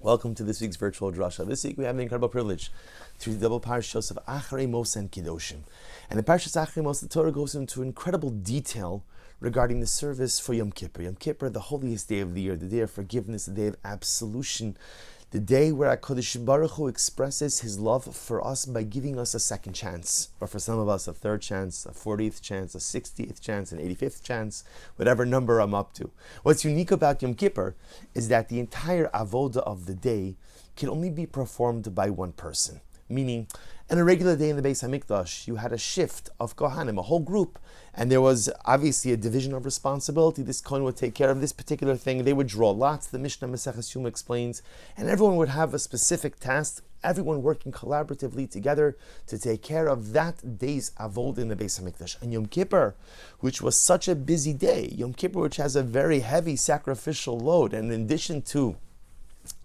Welcome to this week's virtual drasha. This week we have the incredible privilege to read the double parashas of Acharei and Kedoshim. And the parashas Acharei, the Torah goes into incredible detail regarding the service for Yom Kippur. Yom Kippur, the holiest day of the year, the day of forgiveness, the day of absolution, the day where HaKadosh Baruch Hu expresses His love for us by giving us a second chance, or for some of us a third chance, a 40th chance, a 60th chance, an 85th chance, whatever number I'm up to. What's unique about Yom Kippur is that the entire avoda of the day can only be performed by one person. Meaning, on a regular day in the Beis HaMikdash, you had a shift of Kohanim, a whole group, and there was obviously a division of responsibility. This Kohen would take care of this particular thing. They would draw lots, the Mishnah Maseches Yoma explains, and everyone would have a specific task, everyone working collaboratively together to take care of that day's avodah in the Beis HaMikdash. And Yom Kippur, which was such a busy day, Yom Kippur, which has a very heavy sacrificial load, and in addition to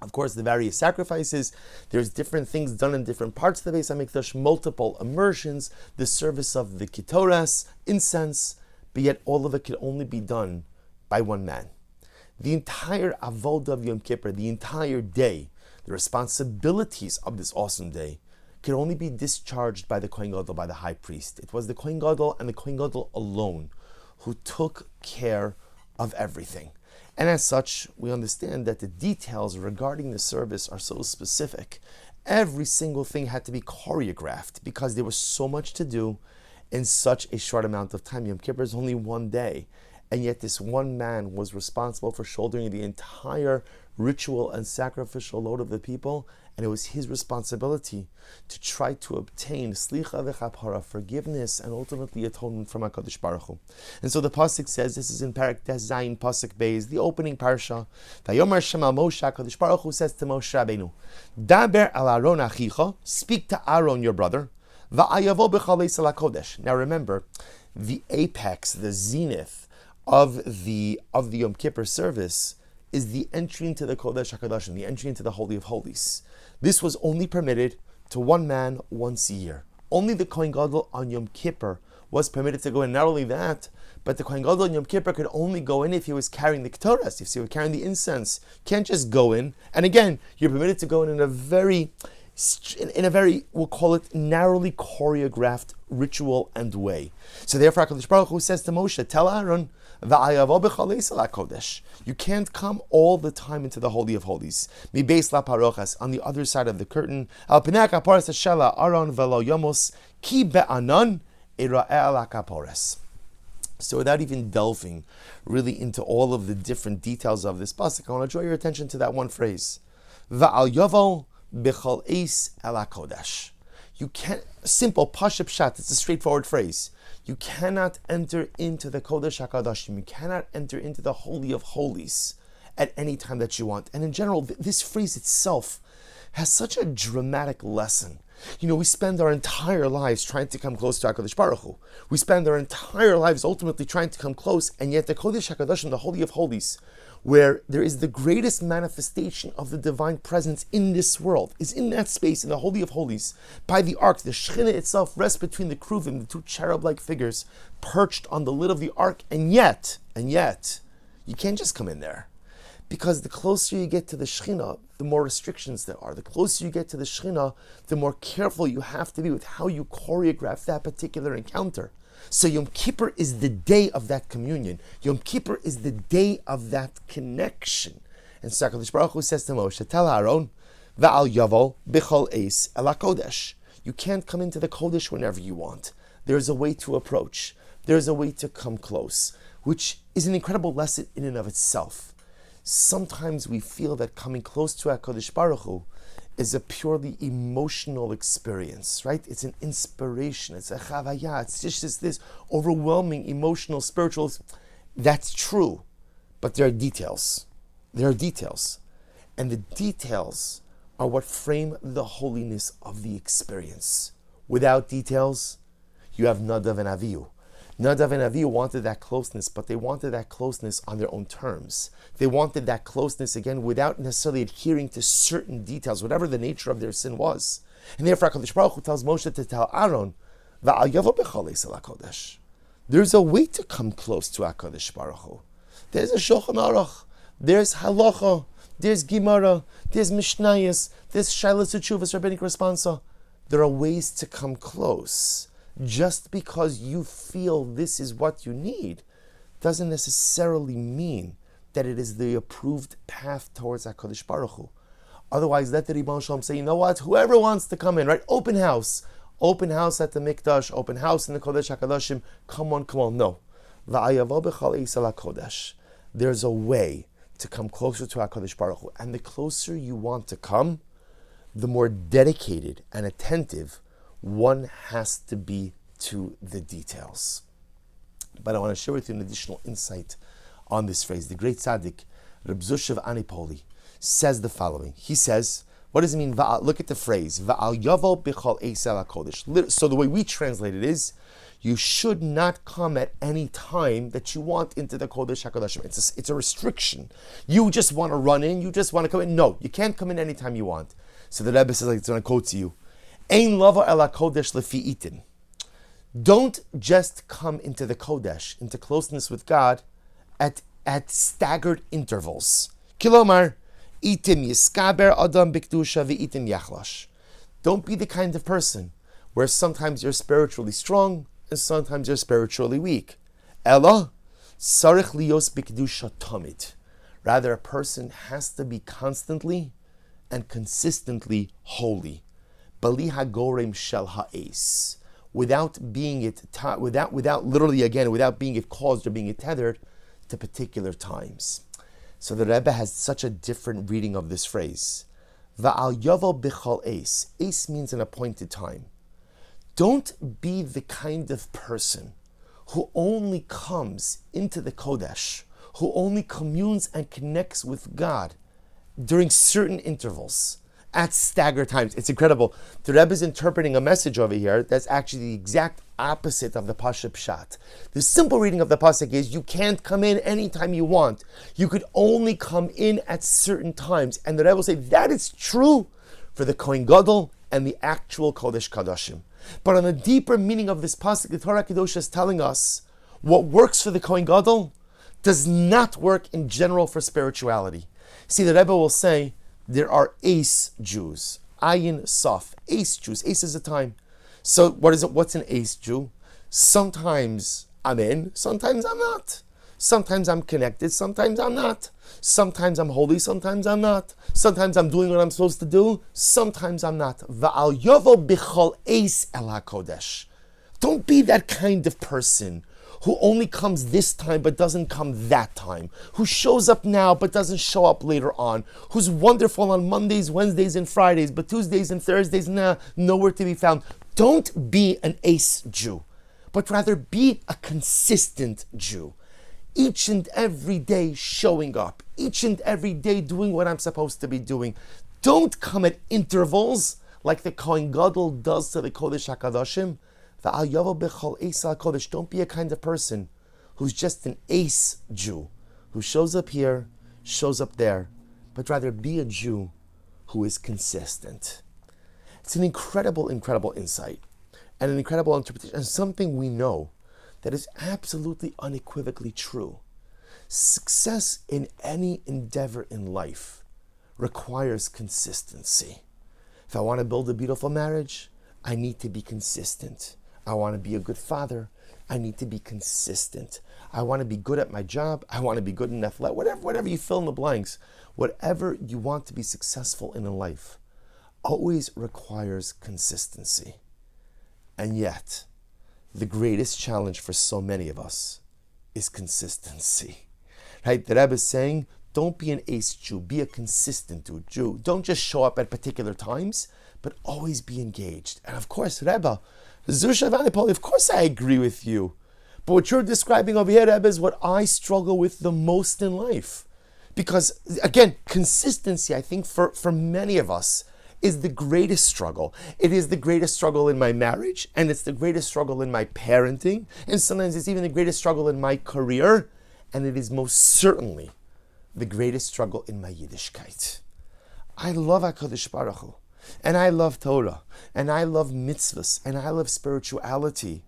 of course, the various sacrifices, there's different things done in different parts of the Beis HaMikdash, multiple immersions, the service of the kitoras, incense, but yet all of it could only be done by one man. The entire avodah of Yom Kippur, the entire day, the responsibilities of this awesome day, could only be discharged by the Kohen Gadol, by the high priest. It was the Kohen Gadol and the Kohen Gadol alone who took care of everything. And as such, we understand that the details regarding the service are so specific. Every single thing had to be choreographed because there was so much to do in such a short amount of time. Yom Kippur is only one day, and yet this one man was responsible for shouldering the entire ritual and sacrificial load of the people, and it was his responsibility to try to obtain slicha v'chapara, forgiveness, and ultimately atonement from HaKadosh Baruch Hu. And so the pasuk says, this is in Parak Tes Zayin pasuk Beis, the opening parsha. Vayomer Shema Moshe, HaKadosh Baruch Hu says to Moshe Rabbeinu, Daber al Aaron achicha, speak to Aaron your brother, va'ayavo b'chalei sel HaKodesh. Now remember, the apex, the zenith of the Yom Kippur service is the entry into the Kodesh HaKadoshim, the entry into the Holy of Holies. This was only permitted to one man once a year. Only the Kohen Gadol on Yom Kippur was permitted to go in. Not only that, but the Kohen Gadol on Yom Kippur could only go in if he was carrying the Ketores, if he was carrying the incense. Can't just go in. And again, you're permitted to go in a very, we'll call it narrowly choreographed ritual and way. So therefore, HaKadosh Baruch Hu says to Moshe, tell Aaron, you can't come all the time into the Holy of Holies. On the other side of the curtain, so without even delving really into all of the different details of this pasuk, I want to draw your attention to that one phrase. You can't, simple, pashut pshat, it's a straightforward phrase. You cannot enter into the Kodesh HaKadoshim, you cannot enter into the Holy of Holies at any time that you want. And in general, this phrase itself has such a dramatic lesson. You know, we spend our entire lives trying to come close to HaKadosh Baruch Hu. We spend our entire lives ultimately trying to come close, and yet the Kodesh HaKadoshim, the Holy of Holies, where there is the greatest manifestation of the divine presence in this world, is in that space, in the Holy of Holies, by the ark. The Shekhinah itself rests between the Kruvim, the two cherub-like figures, perched on the lid of the ark, and yet, you can't just come in there. Because the closer you get to the Shekhinah, the more restrictions there are. The closer you get to the Shekhinah, the more careful you have to be with how you choreograph that particular encounter. So Yom Kippur is the day of that communion. Yom Kippur is the day of that connection. And so HaKadosh Baruch Hu says to Moshe, tell Aaron, Va'al Yavo B'chol Eis El HaKodesh. You can't come into the Kodesh whenever you want. There's a way to approach. There's a way to come close, which is an incredible lesson in and of itself. Sometimes we feel that coming close to HaKadosh Baruch Hu is a purely emotional experience, right? It's an inspiration, it's a chavaya, it's just this overwhelming emotional, spiritual. That's true, but there are details. There are details. And the details are what frame the holiness of the experience. Without details, you have Nadav and Avihu. Nadav and Avihu wanted that closeness, but they wanted that closeness on their own terms. They wanted that closeness, again, without necessarily adhering to certain details, whatever the nature of their sin was. And therefore, HaKadosh Baruch Hu tells Moshe to tell Aaron, there's a way to come close to HaKadosh Baruch Hu. There's a Shulchan Aruch, there's halacha, there's Gemara, there's Mishnayos, there's Shailas Uchuvas, Rabbinic Responsa. There are ways to come close. Just because you feel this is what you need doesn't necessarily mean that it is the approved path towards HaKadosh Baruch Hu. Otherwise, let the Ribbon Shalom say, you know what, whoever wants to come in, right? Open house at the Mikdash, open house in the Kodesh HaKadoshim, come on, no. There's a way to come closer to HaKadosh Baruch Hu, and the closer you want to come, the more dedicated and attentive one has to be to the details. But I want to share with you an additional insight on this phrase. The great tzaddik, Reb Zushav Anipoli, says the following. He says, what does it mean? Look at the phrase. Va'al yavo b'chol eisel HaKodesh. So the way we translate it is, you should not come at any time that you want into the Kodesh HaKadoshim. It's a restriction. You just want to run in, you just want to come in. No, you can't come in anytime you want. So the Rebbe says, like it's going to quote to you, Ein lava el HaKodesh lefi itin. Don't just come into the Kodesh, into closeness with God, at staggered intervals. Kilomar, itim yiskaber adam bikdusha v'itim yachlash. Don't be the kind of person where sometimes you're spiritually strong and sometimes you're spiritually weak. Ella, sarich lios bikdusha tamid. Rather, a person has to be constantly and consistently holy. Bali hagorem shel ha'es. Without being it caused or being it tethered to particular times. So the Rebbe has such a different reading of this phrase. Va'al yavo b'chol es. Es means an appointed time. Don't be the kind of person who only comes into the Kodesh, who only communes and connects with God during certain intervals, at staggered times. It's incredible. The Rebbe is interpreting a message over here that's actually the exact opposite of the Pasha Pshat. The simple reading of the Pasuk is, you can't come in anytime you want. You could only come in at certain times. And the Rebbe will say, that is true for the Kohen Gadol and the actual Kodesh Kedoshim. But on the deeper meaning of this Pasuk, the Torah Kedosh is telling us, what works for the Kohen Gadol does not work in general for spirituality. See, the Rebbe will say, there are ace Jews. Ayin Saf. Ace Jews. Ace is a time. So what is it? What's an ace Jew? Sometimes I'm in, sometimes I'm not. Sometimes I'm connected, sometimes I'm not. Sometimes I'm holy, sometimes I'm not. Sometimes I'm doing what I'm supposed to do, sometimes I'm not. Va'al yovo bichol ace el HaKodesh. Don't be that kind of person who only comes this time but doesn't come that time, who shows up now but doesn't show up later on, who's wonderful on Mondays, Wednesdays, and Fridays, but Tuesdays and Thursdays, nowhere to be found. Don't be an ace Jew, but rather be a consistent Jew. Each and every day showing up, each and every day doing what I'm supposed to be doing. Don't come at intervals like the Kohen Gadol does to the Kodesh HaKadoshim. Don't be a kind of person who's just an ace Jew, who shows up here, shows up there, but rather be a Jew who is consistent. It's an incredible, incredible insight and an incredible interpretation, and something we know that is absolutely unequivocally true. Success in any endeavor in life requires consistency. If I want to build a beautiful marriage, I need to be consistent. I want to be a good father, I need to be consistent. I want to be good at my job, I want to be good in athletics, whatever you fill in the blanks, whatever you want to be successful in life, always requires consistency. And yet, the greatest challenge for so many of us is consistency. Right? The Rebbe is saying, don't be an ace Jew, be a consistent Jew. Don't just show up at particular times, but always be engaged. And of course, Rebbe, Zusha Vanipoli, of course I agree with you. But what you're describing over here, Rebbe, is what I struggle with the most in life. Because, again, consistency, I think, for many of us, is the greatest struggle. It is the greatest struggle in my marriage, and it's the greatest struggle in my parenting, and sometimes it's even the greatest struggle in my career, and it is most certainly the greatest struggle in my Yiddishkeit. I love HaKadosh Baruch Hu, and I love Torah, and I love mitzvahs, and I love spirituality,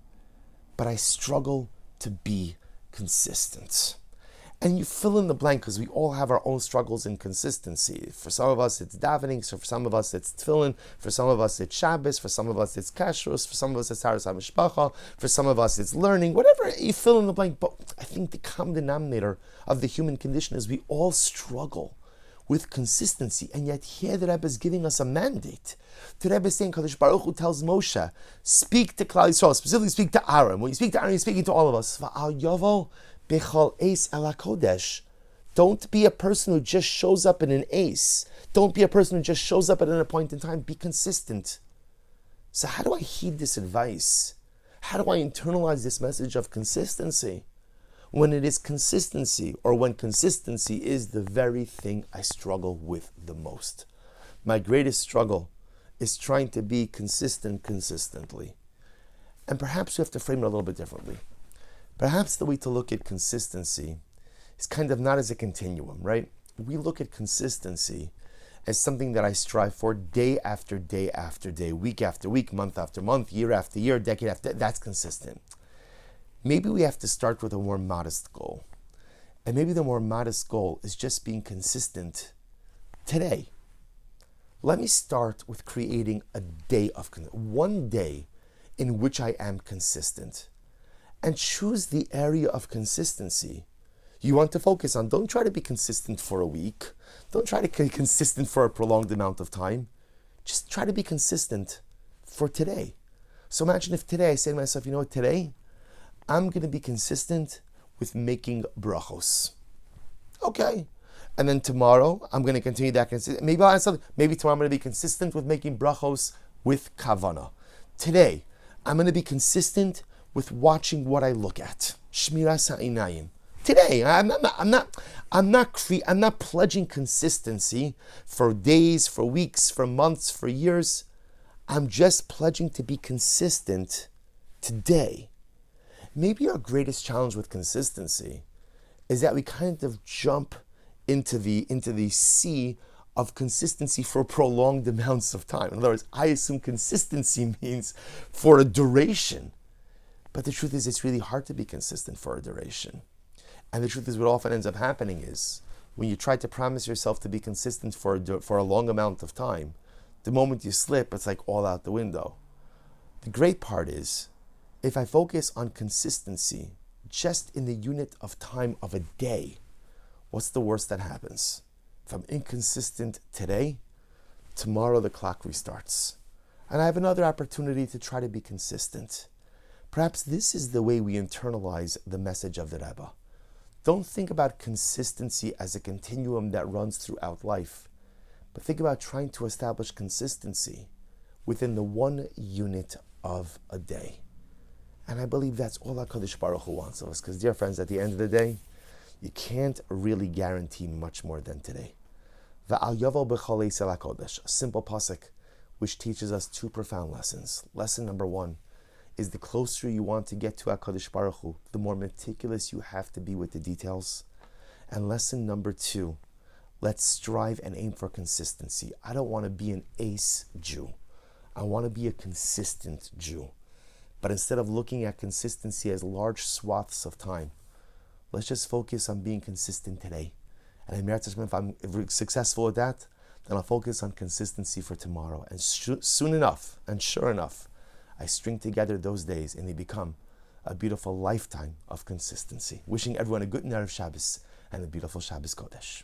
but I struggle to be consistent. And you fill in the blank because we all have our own struggles in consistency. For some of us, it's davening. So for some of us, it's tefillin. For some of us, it's Shabbos. For some of us, it's kashrus. For some of us, it's haras hamishpacha. For some of us, it's learning. Whatever, you fill in the blank. But I think the common denominator of the human condition is we all struggle with consistency. And yet here the Rebbe is giving us a mandate. The Rebbe is saying, Kadosh Baruch Hu tells Moshe, speak to Klal Yisrael, specifically speak to Aaron. When you speak to Aaron, you're speaking to all of us. Va'al yovo bechol eis el hakodesh. Don't be a person who just shows up in an ace. Don't be a person who just shows up at a point in time. Be consistent. So how do I heed this advice? How do I internalize this message of consistency? When it is consistency, or when consistency is the very thing I struggle with the most. My greatest struggle is trying to be consistent consistently. And perhaps we have to frame it a little bit differently. Perhaps the way to look at consistency is kind of not as a continuum, right? We look at consistency as something that I strive for day after day after day, week after week, month after month, year after year, decade after decade. That's consistent. Maybe we have to start with a more modest goal. And maybe the more modest goal is just being consistent today. Let me start with creating a day of, one day in which I am consistent. And choose the area of consistency you want to focus on. Don't try to be consistent for a week. Don't try to be consistent for a prolonged amount of time. Just try to be consistent for today. So imagine if today I say to myself, you know what, today I'm going to be consistent with making brachos. Okay. And then tomorrow I'm going to continue that consistent. Maybe I'll add something. Maybe tomorrow I'm going to be consistent with making brachos with kavana. Today I'm going to be consistent with watching what I look at. Shmiras ha'inayim. Today, I'm not pledging consistency for days, for weeks, for months, for years. I'm just pledging to be consistent today. Maybe our greatest challenge with consistency is that we kind of jump into the sea of consistency for prolonged amounts of time. In other words, I assume consistency means for a duration. But the truth is, it's really hard to be consistent for a duration. And the truth is, what often ends up happening is, when you try to promise yourself to be consistent for a long amount of time, the moment you slip, it's like all out the window. The great part is, if I focus on consistency just in the unit of time of a day, what's the worst that happens? If I'm inconsistent today, tomorrow the clock restarts. And I have another opportunity to try to be consistent. Perhaps this is the way we internalize the message of the Rebbe. Don't think about consistency as a continuum that runs throughout life, but think about trying to establish consistency within the one unit of a day. And I believe that's all HaKadosh Baruch Hu wants of us, because, dear friends, at the end of the day, you can't really guarantee much more than today. Va'al yavo b'chol eisel HaKodesh, a simple pasuk which teaches us two profound lessons. Lesson number one is, the closer you want to get to HaKadosh Baruch Hu, the more meticulous you have to be with the details. And lesson number two, let's strive and aim for consistency. I don't want to be an ace Jew. I want to be a consistent Jew. But instead of looking at consistency as large swaths of time, let's just focus on being consistent today. And if I'm successful at that, then I'll focus on consistency for tomorrow. And soon enough, and sure enough, I string together those days and they become a beautiful lifetime of consistency. Wishing everyone a good Erev Shabbos and a beautiful Shabbos Kodesh.